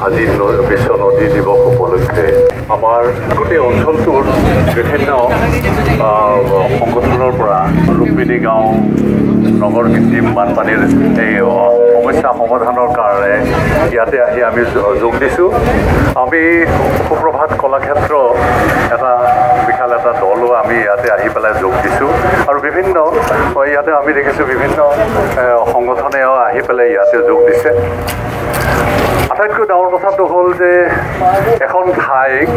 আজি বিশ্ব নদী দিৱস উপলক্ষে আমাৰ গোটেই অঞ্চলটোৰ বিভিন্ন সংগঠনৰ পৰা ৰুক্মিণী গাঁও নগৰ কৃত্ৰিম বানপানীৰ এই সমস্যা সমাধানৰ কাৰণে ইয়াতে আহি আমি যোগ দিছোঁ। আমি সুপ্ৰভাত কলাক্ষেত্ৰ এটা বিশাল এটা দলো আমি ইয়াতে আহি পেলাই যোগ দিছোঁ আৰু বিভিন্ন ইয়াতে আমি দেখিছোঁ বিভিন্ন সংগঠনেও আহি পেলাই ইয়াতে যোগ দিছে। আটাইতকৈ ডাঙৰ কথাটো হ'ল যে এখন ঠাইক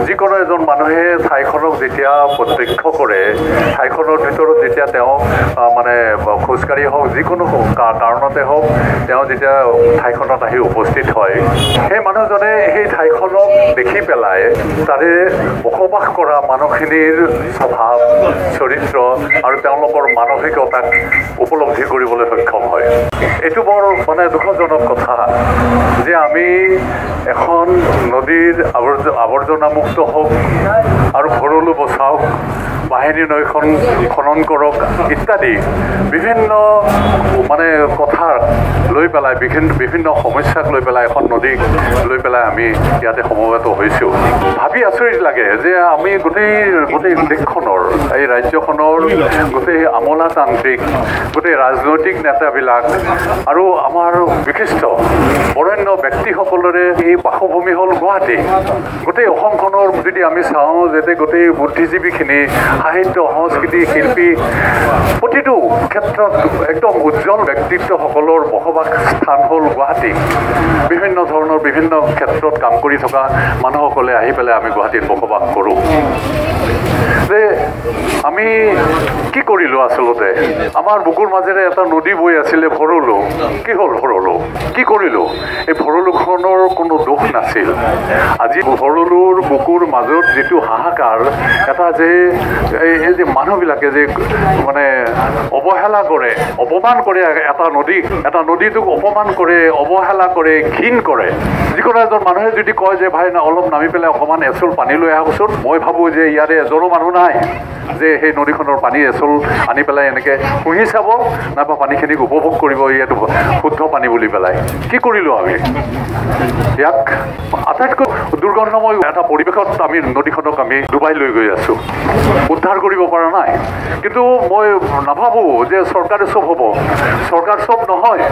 যিকোনো এজন মানুহে ঠাইখনক যেতিয়া প্ৰত্যক্ষ কৰে, ঠাইখনৰ ভিতৰত যেতিয়া তেওঁ মানে খোজকাঢ়ি হওক যিকোনো কাৰণতে হওক তেওঁ যেতিয়া ঠাইখনত আহি উপস্থিত হয়, সেই মানুহজনে সেই ঠাইখনক দেখি পেলাই তাৰে বসবাস কৰা মানুহখিনিৰ স্বভাৱ চৰিত্ৰ আৰু তেওঁলোকৰ মানসিকতাক উপলব্ধি কৰিবলৈ সক্ষম হয়। এইটো বৰ মানে দুখজনক কথা যে আমি এখন নদীৰ আৱৰ্জনামুক্ত হওক আৰু ভৰলু বচাওক, বাহিনী নৈখন খনন কৰক ইত্যাদি বিভিন্ন মানে কথা লৈ পেলাই বিভিন্ন সমস্যাক লৈ পেলাই এখন নদীক লৈ পেলাই আমি ইয়াতে সমবেত হৈছোঁ। ভাবি আচৰিত লাগে যে আমি গোটেই দেশখনৰ এই ৰাজ্যখনৰ গোটেই আমোলাতান্ত্ৰিক গোটেই ৰাজনৈতিক নেতাবিলাক আৰু আমাৰ বিশিষ্ট বৰেণ্য ব্যক্তিসকলৰে এই বাসভূমি হ'ল গুৱাহাটী। গোটেই অসমখনৰ যদি আমি চাওঁ যাতে গোটেই বুদ্ধিজীৱীখিনি সাহিত্য সংস্কৃতি শিল্পী প্ৰতিটো ক্ষেত্ৰত একদম উজ্জ্বল ব্যক্তিত্বসকলৰ বসবাস স্থান হ'ল গুৱাহাটী। বিভিন্ন ধৰণৰ বিভিন্ন ক্ষেত্ৰত কাম কৰি থকা মানুহসকলে আহি পেলাই আমি গুৱাহাটীত বসবাস কৰোঁ। যে আমি কি কৰিলোঁ আচলতে, আমাৰ বুকুৰ মাজেৰে এটা নদী বৈ আছিলে ভৰলু। কি হ'ল ভৰলু? কি কৰিলোঁ? এই ভৰলুখনৰ কোনো দোষ নাছিল। আজি ভৰলুৰ বুকুৰ মাজত যিটো হাহাকাৰ, এটা যে এই যে মানুহবিলাকে যে মানে অৱহেলা কৰে, অপমান কৰে এটা নদীটোক অপমান কৰে, অৱহেলা কৰে, ঘিণ কৰে। যিকোনো এজন মানুহে যদি কয় যে ভাই অলপ নামি পেলাই অকণমান এচুল পানী লৈ আহকচোন, মই ভাবোঁ যে ইয়াতে এজনো মানুহ নাই যে সেই নদীখনৰ পানী এচুল আনি পেলাই এনেকৈ শুহি চাব নাইবা পানীখিনিক উপভোগ কৰিব ইয়াত শুদ্ধ পানী বুলি পেলাই। কি কৰিলোঁ আমি? ইয়াক আটাইতকৈ দুৰ্গন্ধময় এটা পৰিৱেশত আমি নদীখনক আমি ডুবাই লৈ গৈ আছোঁ, উদ্ধাৰ কৰিব পৰা নাই। কিন্তু মই নাভাবোঁ যে চৰকাৰে চব হ'ব। চৰকাৰ চব নহয়।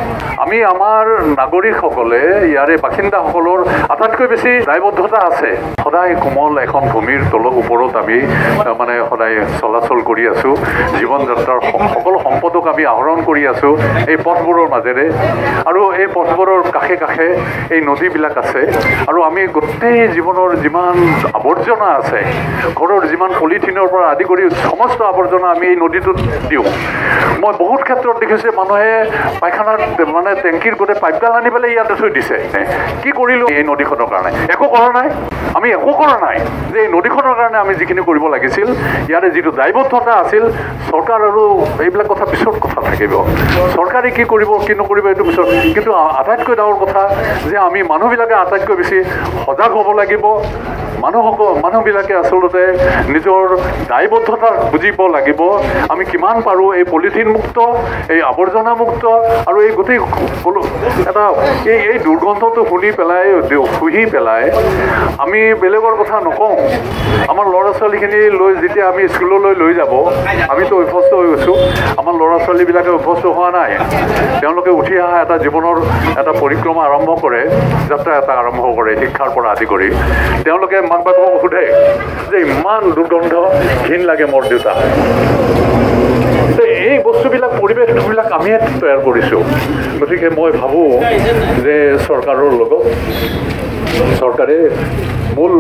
আমি আমাৰ নাগৰিকসকলে ইয়াৰে বাসিন্দাসকলৰ আটাইতকৈ বেছি দায়বদ্ধতা আছে। সদায় কোমল এখন ভূমিৰ ওপৰত আমি মানে সদায় চলাচল কৰি আছোঁ। জীৱন যাত্ৰাৰ সকলো সম্পদক আমি আহৰণ কৰি আছোঁ এই পথবোৰৰ মাজেৰে, আৰু এই পথবোৰৰ কাষে কাষে এই নদীবিলাক আছে। আৰু আমি গোটেই জীৱনৰ যিমান আৱৰ্জনা আছে, ঘৰৰ যিমান পলিথিনৰ পৰা আদি কৰি সমস্ত আৱৰ্জনা আমি এই নদীটোত দিওঁ। মই বহুত ক্ষেত্ৰত দেখিছোঁ মানুহে পায়খানাত মানে টেংকিৰ গোটেই পাইপডাল আনি পেলাই ইয়াতে থৈ দিছে। কি কৰিলোঁ এই নদীখনৰ কাৰণে? একো কৰা নাই। আমি একো কৰা নাই যে এই নদীখনৰ কাৰণে আমি যিখিনি কৰিব লাগিছিল, ইয়াৰে যিটো দায়বদ্ধতা আছিল, চৰকাৰ আৰু এইবিলাক কথা পিছত কথা থাকিব। চৰকাৰে কি কৰিব কি নকৰিব এইটো পিছত। কিন্তু আটাইতকৈ ডাঙৰ কথা যে আমি মানুহবিলাকে আটাইতকৈ বেছি সজাগ হ'ব লাগিব। মানুহবিলাকে আচলতে নিজৰ দায়বদ্ধতা বুজিব লাগিব। আমি কিমান পাৰোঁ এই পলিথিন মুক্ত, এই আৱৰ্জনা মুক্ত আৰু এই গোটেই এটা এই দুৰ্গন্ধটো শুনি পেলাই আমি বেলেগৰ কথা নকওঁ। আমাৰ ল'ৰা ছোৱালীখিনি লৈ যেতিয়া আমি স্কুললৈ লৈ যাব, আমিতো অভ্যস্ত হৈ গৈছোঁ। আমাৰ ল'ৰা ছোৱালীবিলাকে অভ্যস্ত হোৱা নাই। তেওঁলোকে উঠি অহা এটা জীৱনৰ এটা পৰিক্ৰমা আৰম্ভ কৰে, যাত্ৰা এটা আৰম্ভ কৰে শিক্ষাৰ পৰা আদি কৰি। তেওঁলোকে মাক বাপেকক সোধে যে ইমান দুৰ্গন্ধ, ঘিণ লাগে মোৰ দেউতা। এই বস্তুবিলাক পৰিৱেশবিলাক আমিয়ে তৈয়াৰ কৰিছোঁ। গতিকে মই ভাবোঁ যে চৰকাৰৰ লগত চৰকাৰে মূল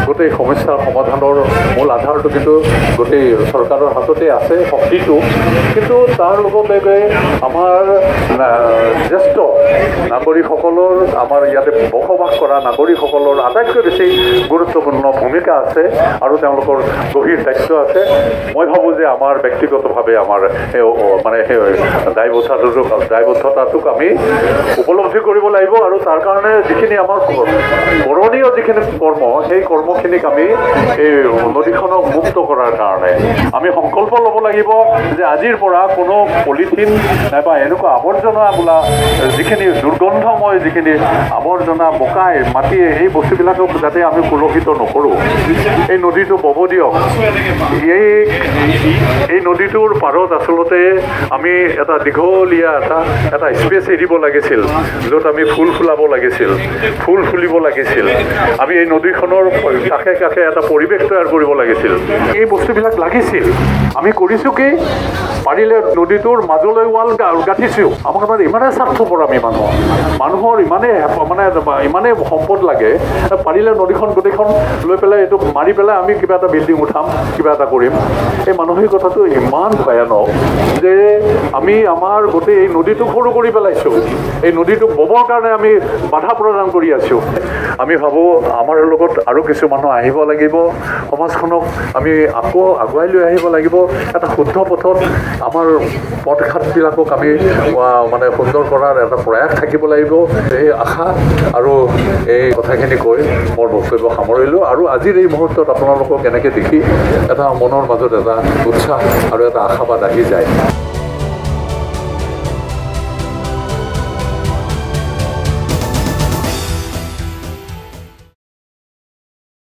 গোটেই সমস্যাৰ সমাধানৰ মূল আধাৰটো কিন্তু গোটেই চৰকাৰৰ হাততে আছে, শক্তিটো। কিন্তু তাৰ লগতে আমাৰ জ্যেষ্ঠ নাগৰিকসকলৰ, আমাৰ ইয়াতে বসবাস কৰা নাগৰিকসকলৰ আটাইতকৈ বেছি গুৰুত্বপূৰ্ণ ভূমিকা আছে আৰু তেওঁলোকৰ গভীৰ দায়িত্ব আছে। মই ভাবোঁ যে আমাৰ ব্যক্তিগতভাৱে আমাৰ মানে সেই দায়বদ্ধতাটোক আমি উপলব্ধি কৰিব লাগিব আৰু তাৰ কাৰণে যিখিনি আমাৰ কৰণীয় যিখিনি কৰ্ম সেই কৰ্মখিনিক আমি এই নদীখনক মুক্ত কৰাৰ কাৰণে আমি সংকল্প ল'ব লাগিব যে আজিৰ পৰা কোনো পলিথিন নাইবা এনেকুৱা আৱৰ্জনা বোলা যিখিনি দুৰ্গন্ধময় যিখিনি আৱৰ্জনা বোকাই মাটিয়ে এই বস্তুবিলাকক যাতে আমি কলুষিত নকৰোঁ এই নদীটো বব দিয়ক এই নদীটোৰ পাৰত আচলতে আমি এটা দীঘলীয়া এটা স্পেচ এৰিব লাগিছিল য'ত আমি ফুল ফুলাব লাগিছিল ফুল ফুলিব লাগিছিল আমি এই নদীখনৰ কাষে কাষে এটা পৰিৱেশ তৈয়াৰ কৰিব লাগিছিল এই বস্তুবিলাক লাগিছিল আমি কৰিছোঁ কি পাৰিলে নদীটোৰ মাজলৈ ৱাল গাঁঠিছোঁ আমাক মানে ইমানেই স্বাৰ্থপৰ আমি মানুহৰ ইমানেই সম্পদ লাগে পাৰিলে নদীখন গোটেইখন লৈ পেলাই এইটো মাৰি পেলাই আমি কিবা এটা বিল্ডিং উঠাম কিবা এটা কৰিম এই মানসিকতাটো ইমান ভয়ানক যে আমি আমাৰ গোটেই এই নদীটো সৰু কৰি পেলাইছোঁ এই নদীটোক ববৰ কাৰণে আমি বাধা প্ৰদান কৰি আছোঁ আমি ভাবোঁ আমাৰ লগত আৰু কিছু মানুহ আহিব লাগিব সমাজখনক আমি আকৌ আগুৱাই লৈ আহিব লাগিব এটা শুদ্ধ পথত আমাৰ পথঘাটবিলাকক আমি মানে সুন্দৰ কৰাৰ এটা প্ৰয়াস থাকিব লাগিব এই আশা আৰু এই কথাখিনি কৈ মোৰ বক্তব্য সামৰিলোঁ আৰু আজিৰ এই মুহূৰ্তত আপোনালোকক এনেকৈ দেখি এটা মনৰ মাজত এটা উৎসাহ আৰু এটা আশাবাদ আহি যায়